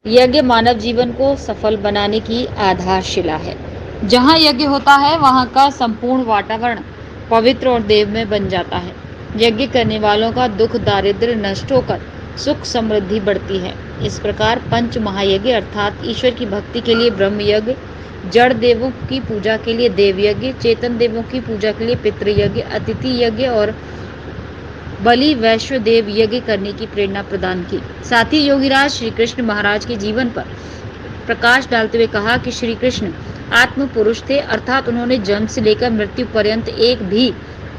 यज्ञ मानव जीवन को सफल बनाने की आधारशिला है। जहाँ यज्ञ होता है वहाँ का संपूर्ण वातावरण पवित्र और देवमय बन जाता है। यज्ञ करने वालों का दुख दारिद्र्य नष्ट होकर सुख समृद्धि बढ़ती है। इस प्रकार पंच महायज्ञ अर्थात ईश्वर की भक्ति के लिए ब्रह्म यज्ञ, जड़ देवों की पूजा के लिए देव यज्ञ, चेतन देवों की पूजा के लिए पितृ यज्ञ, अतिथि यज्ञ और बलि वैश्व देव यज्ञ करने की प्रेरणा प्रदान की। साथ ही योगीराज श्री कृष्ण महाराज के जीवन पर प्रकाश डालते हुए कहा कि श्री कृष्ण आत्म पुरुष थे, अर्थात उन्होंने जन्म से लेकर मृत्यु पर्यंत एक भी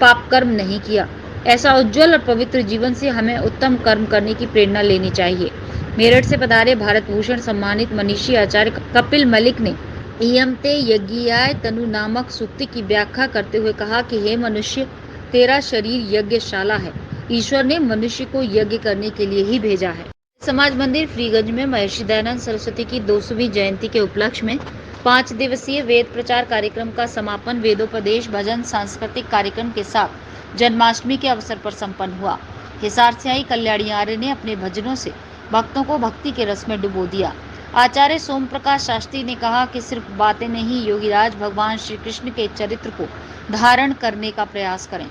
पाप कर्म नहीं किया। ऐसा उज्जवल और पवित्र जीवन से हमें उत्तम कर्म करने की प्रेरणा लेनी चाहिए। मेरठ से पधारे भारत भूषण सम्मानित मनीषी आचार्य कपिल मलिक ने इयमते यज्ञाय तनु नामक सूक्ति की व्याख्या करते हुए कहा कि हे मनुष्य, तेरा शरीर यज्ञशाला है। ईश्वर ने मनुष्य को यज्ञ करने के लिए ही भेजा है। समाज मंदिर फ्रीगंज में महर्षि दयानंद सरस्वती की 200वीं जयंती के उपलक्ष्य में 5 दिवसीय वेद प्रचार कार्यक्रम का समापन वेदोपदेश भजन सांस्कृतिक कार्यक्रम के साथ जन्माष्टमी के अवसर पर संपन्न हुआ। हिसार से आई कल्याणी आर्य ने अपने भजनों से भक्तों को भक्ति के रस में डुबो दिया। आचार्य सोम प्रकाश शास्त्री ने कहा कि सिर्फ बातें नहीं, योगीराज भगवान श्री कृष्ण के चरित्र को धारण करने का प्रयास करें।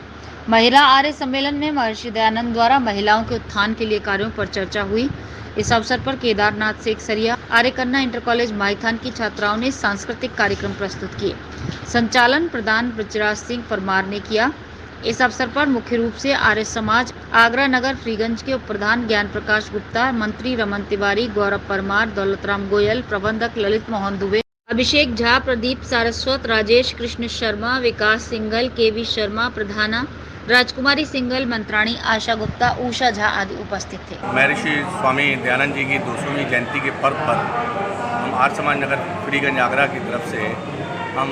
महिला आर्य सम्मेलन में महर्षि दयानंद द्वारा महिलाओं के उत्थान के लिए कार्यों पर चर्चा हुई। इस अवसर पर केदारनाथ से सरिया आर्य कन्या इंटर कॉलेज माईथान की छात्राओं ने सांस्कृतिक कार्यक्रम प्रस्तुत किए। संचालन प्रधान बृजराज सिंह परमार ने किया। इस अवसर पर मुख्य रूप से आर्य समाज आगरा नगर फ्रीगंज के उप प्रधान ज्ञान प्रकाश गुप्ता, मंत्री रमन तिवारी, गौरव परमार, दौलतराम गोयल, प्रबंधक ललित मोहन दुबे, अभिषेक झा, प्रदीप सारस्वत, राजेश कृष्ण शर्मा, विकास सिंघल, केवी शर्मा, प्रधाना राजकुमारी सिंघल, मंत्राणी आशा गुप्ता, उषा झा आदि उपस्थित थे। महर्षि स्वामी दयानंद जी की 200वीं जयंती के पर्व पर हम आर्य समाज नगर फ्रीगंज आगरा की तरफ से हम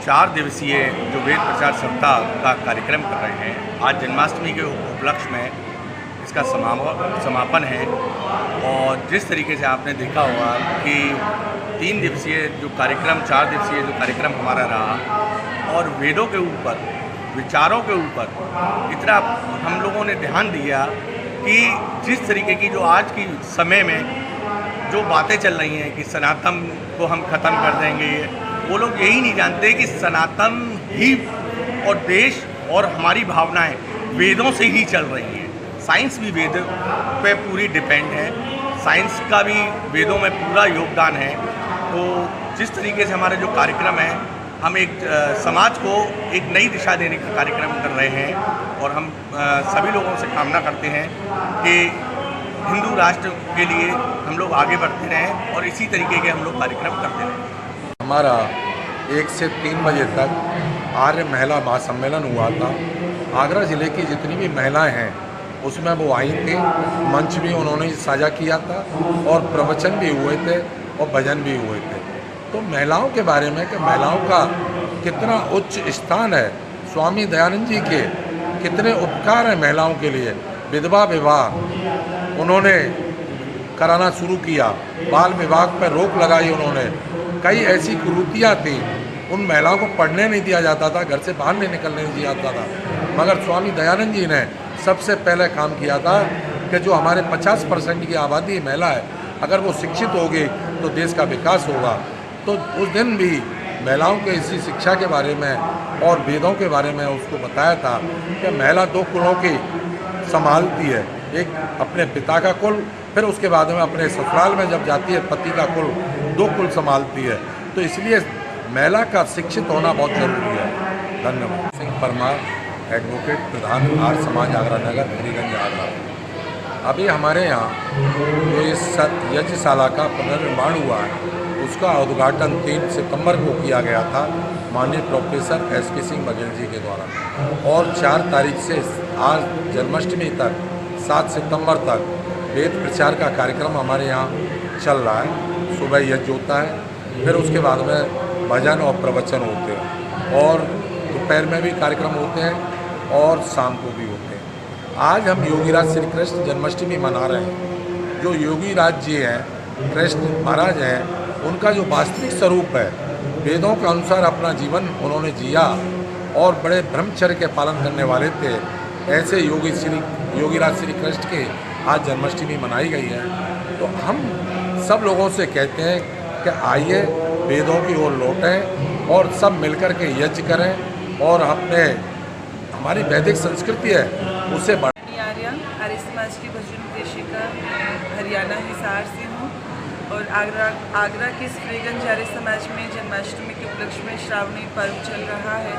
4 दिवसीय जो वेद प्रचार सप्ताह का कार्यक्रम कर रहे हैं। आज जन्माष्टमी के उपलक्ष्य में इसका समापन है। और जिस तरीके से आपने देखा होगा कि 3 दिवसीय जो कार्यक्रम 4 दिवसीय जो कार्यक्रम हमारा रहा और वेदों के ऊपर विचारों के ऊपर इतना हम लोगों ने ध्यान दिया कि जिस तरीके की जो आज की समय में जो बातें चल रही हैं कि सनातन को हम ख़त्म कर देंगे, वो लोग यही नहीं जानते कि सनातन ही और देश और हमारी भावनाएं वेदों से ही चल रही हैं। साइंस भी वेद पे पूरी डिपेंड है, साइंस का भी वेदों में पूरा योगदान है। तो जिस तरीके से हमारे जो कार्यक्रम है, हम एक समाज को एक नई दिशा देने का कार्यक्रम कर रहे हैं और हम सभी लोगों से कामना करते हैं कि हिंदू राष्ट्र के लिए हम लोग आगे बढ़ते रहें और इसी तरीके के हम लोग कार्यक्रम करते रहें। हमारा 1 से 3 बजे तक आर्य महिला महासम्मेलन हुआ था। आगरा ज़िले की जितनी भी महिलाएं हैं उसमें वो आई थी। मंच भी उन्होंने साझा किया था और प्रवचन भी हुए थे और भजन भी हुए थे। तो महिलाओं के बारे में कि महिलाओं का कितना उच्च स्थान है, स्वामी दयानंद जी के कितने उपकार हैं महिलाओं के लिए। विधवा विवाह उन्होंने कराना शुरू किया, बाल विवाह पर रोक लगाई उन्होंने। कई ऐसी कुरीतियाँ थी, उन महिलाओं को पढ़ने नहीं दिया जाता था, घर से बाहर नहीं निकलने नहीं दिया जाता था। मगर स्वामी दयानंद जी ने सबसे पहले काम किया था कि जो हमारे 50% की आबादी महिला है, अगर वो शिक्षित होगी तो देश का विकास होगा। तो उस दिन भी महिलाओं के इसी शिक्षा के बारे में और वेदों के बारे में उसको बताया था कि महिला 2 कुलों की संभालती है, एक अपने पिता का कुल, फिर उसके बाद में अपने ससुराल में जब जाती है पति का कुल, 2 कुल संभालती है। तो इसलिए महिला का शिक्षित होना बहुत जरूरी है। धन्यवाद। सिंह परमार, एडवोकेट, प्रधान आर्य समाज आगरा नगर फ्रीगंज आगरा। अभी हमारे यहाँ जो इस यज्ञशाला का पुनर्निर्माण हुआ है उसका उद्घाटन 3 सितंबर को किया गया था माननीय प्रोफेसर एस.के. सिंह बघेल जी के द्वारा। और 4 तारीख से आज जन्माष्टमी तक 7 सितंबर तक वेद प्रचार का कार्यक्रम हमारे यहाँ चल रहा है। सुबह यज्ञ होता है, फिर उसके बाद में भजन और प्रवचन होते हैं और दोपहर में भी कार्यक्रम होते हैं और शाम को भी होते हैं। आज हम योगीराज श्री कृष्ण जन्माष्टमी मना रहे हैं। जो योगीराज जी हैं, कृष्ण महाराज हैं, उनका जो वास्तविक स्वरूप है, वेदों के अनुसार अपना जीवन उन्होंने जिया और बड़े ब्रह्मचर्य के पालन करने वाले थे। ऐसे योगीराज श्री कृष्ण के आज जन्माष्टमी मनाई गई है। तो हम सब लोगों से कहते हैं कि आइए वेदों की ओर लौटें और सब मिलकर के यज्ञ करें और अपने हमारी वैदिक संस्कृति है उसे आर्या आर्य समाज की भजन निर्देशिका हरियाणा हिसार से हूँ और आगरा के फ्रीगंज आर्य समाज में जन्माष्टमी के उपलक्ष्य में श्रावणी पर्व चल रहा है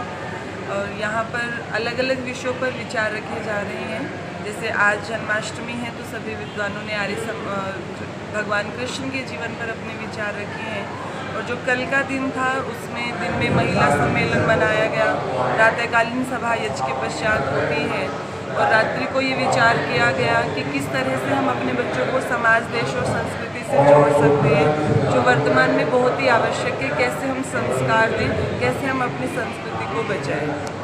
और यहाँ पर अलग अलग विषयों पर विचार रखे जा रहे हैं। जैसे आज जन्माष्टमी है तो सभी विद्वानों ने भगवान कृष्ण के जीवन पर अपने विचार रखे हैं और जो कल का दिन था उसमें दिन में महिला सम्मेलन मनाया गया, प्रातःकालीन सभा यज्ञ के पश्चात होती है और रात्रि को ये विचार किया गया कि किस तरह से हम अपने बच्चों को समाज, देश और संस्कृति से जोड़ सकते हैं जो वर्तमान में बहुत ही आवश्यक है। कैसे हम संस्कार दें, कैसे हम अपनी संस्कृति को बचाएं।